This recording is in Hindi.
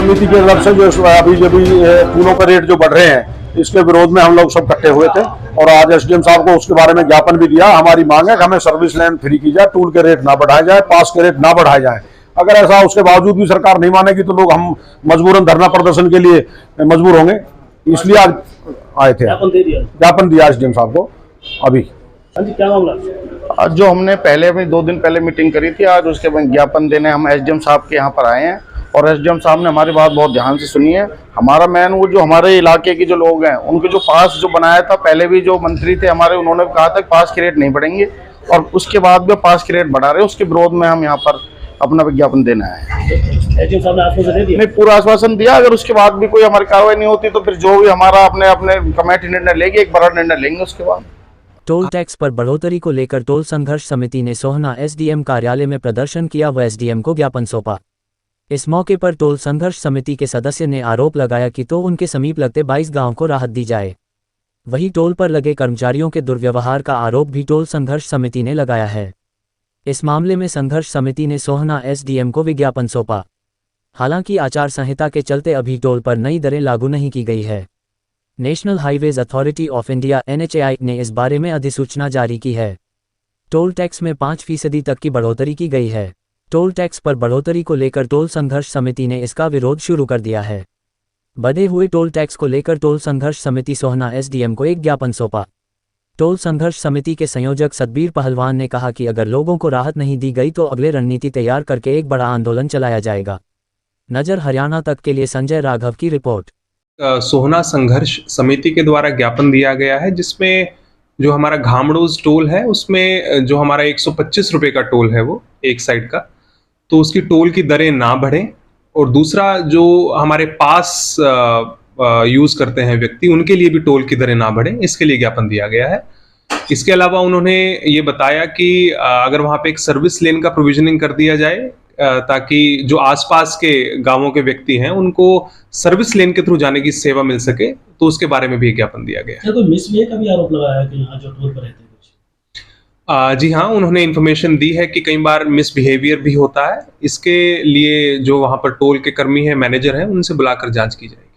समिति की तरफ से जो अभी टूलों का रेट जो बढ़ रहे हैं, इसके विरोध में हम लोग सब इकट्ठे हुए थे और आज एसडीएम साहब को उसके बारे में ज्ञापन भी दिया। हमारी मांग है कि हमें सर्विस लेन फ्री की जाए, टूल के रेट ना बढ़ाए जाए, पास के रेट ना बढ़ाए जाए। अगर ऐसा उसके बावजूद भी सरकार नहीं मानेगी तो लोग हम मजबूरन धरना प्रदर्शन के लिए मजबूर होंगे, इसलिए आज आए थे। ज्ञापन दिया एसडीएम साहब को अभी। क्या मामला? आज जो हमने पहले अभी 2 दिन पहले मीटिंग करी थी, आज उसके बाद ज्ञापन देने हम एसडीएम साहब के यहाँ पर आए हैं और एसडीएम साहब ने हमारी बात बहुत ध्यान से सुनी है। हमारा मेन वो जो हमारे इलाके के जो लोग हैं उनके जो पास जो बनाया था, पहले भी जो मंत्री थे हमारे, उन्होंने कहा था पास के रेट नहीं बढ़ेंगे और उसके बाद भी पास के रेट बढ़ा रहे हैं। उसके विरोध में हम यहाँ पर अपना विज्ञापन देना है। एसडीएम साहब ने आश्वासन दे दिया? नहीं, पूरा आश्वासन दिया। अगर उसके बाद भी कोई हमारी कार्रवाई नहीं होती तो फिर जो भी हमारा अपने अपने कमेटी निर्णय लेगी, एक बड़ा निर्णय लेंगे उसके बाद। टोल टैक्स पर बढ़ोतरी को लेकर टोल संघर्ष समिति ने सोहना एसडीएम कार्यालय में प्रदर्शन किया व एसडीएम को ज्ञापन सौंपा। इस मौके पर टोल संघर्ष समिति के सदस्य ने आरोप लगाया कि तो उनके समीप लगते 22 गांव को राहत दी जाए। वहीं टोल पर लगे कर्मचारियों के दुर्व्यवहार का आरोप भी टोल संघर्ष समिति ने लगाया है। इस मामले में संघर्ष समिति ने सोहना एसडीएम को विज्ञापन सौंपा। हालांकि आचार संहिता के चलते अभी टोल पर नई दरें लागू नहीं की गई है। National highways authority of India NHAI ने इस बारे में अधिसूचना जारी की है। टोल टैक्स में 5% तक की बढ़ोतरी की गई है। टोल टैक्स पर बढ़ोतरी को लेकर टोल संघर्ष समिति ने इसका विरोध शुरू कर दिया है। बढ़े हुए टोल टैक्स को लेकर टोल संघर्ष समिति सोहना एसडीएम को एक ज्ञापन सौंपा। टोल संघर्ष समिति के संयोजक सतबीर पहलवान ने कहा कि अगर लोगों को राहत नहीं दी गई तो अगले रणनीति तैयार करके एक बड़ा आंदोलन चलाया जाएगा। नजर हरियाणा तक के लिए संजय राघव की रिपोर्ट। सोहना संघर्ष समिति के द्वारा ज्ञापन दिया गया है, जिसमें जो हमारा घामड़ोज टोल है उसमें जो हमारा 125 रुपये का टोल है वो एक साइड का, तो उसकी टोल की दरें ना बढ़ें। और दूसरा जो हमारे पास यूज करते हैं व्यक्ति, उनके लिए भी टोल की दरें ना बढ़ें, इसके लिए ज्ञापन दिया गया है। इसके अलावा उन्होंने ये बताया कि अगर वहाँ पे एक सर्विस लेन का प्रोविजनिंग कर दिया जाए ताकि जो आसपास के गांवों के व्यक्ति हैं उनको सर्विस लेन के थ्रू जाने की सेवा मिल सके, तो उसके बारे में भी ज्ञापन दिया गया है। कोई मिसबिहेव का भी आरोप लगाया है कि यहाँ जो टोल पर रहते हैं कुछ? जी हाँ, उन्होंने इन्फॉर्मेशन दी है कि कई बार मिसबिहेवियर भी होता है। इसके लिए जो वहाँ पर टोल के कर्मी हैं, मैनेजर हैं, उनसे बुलाकर जांच की जाएगी।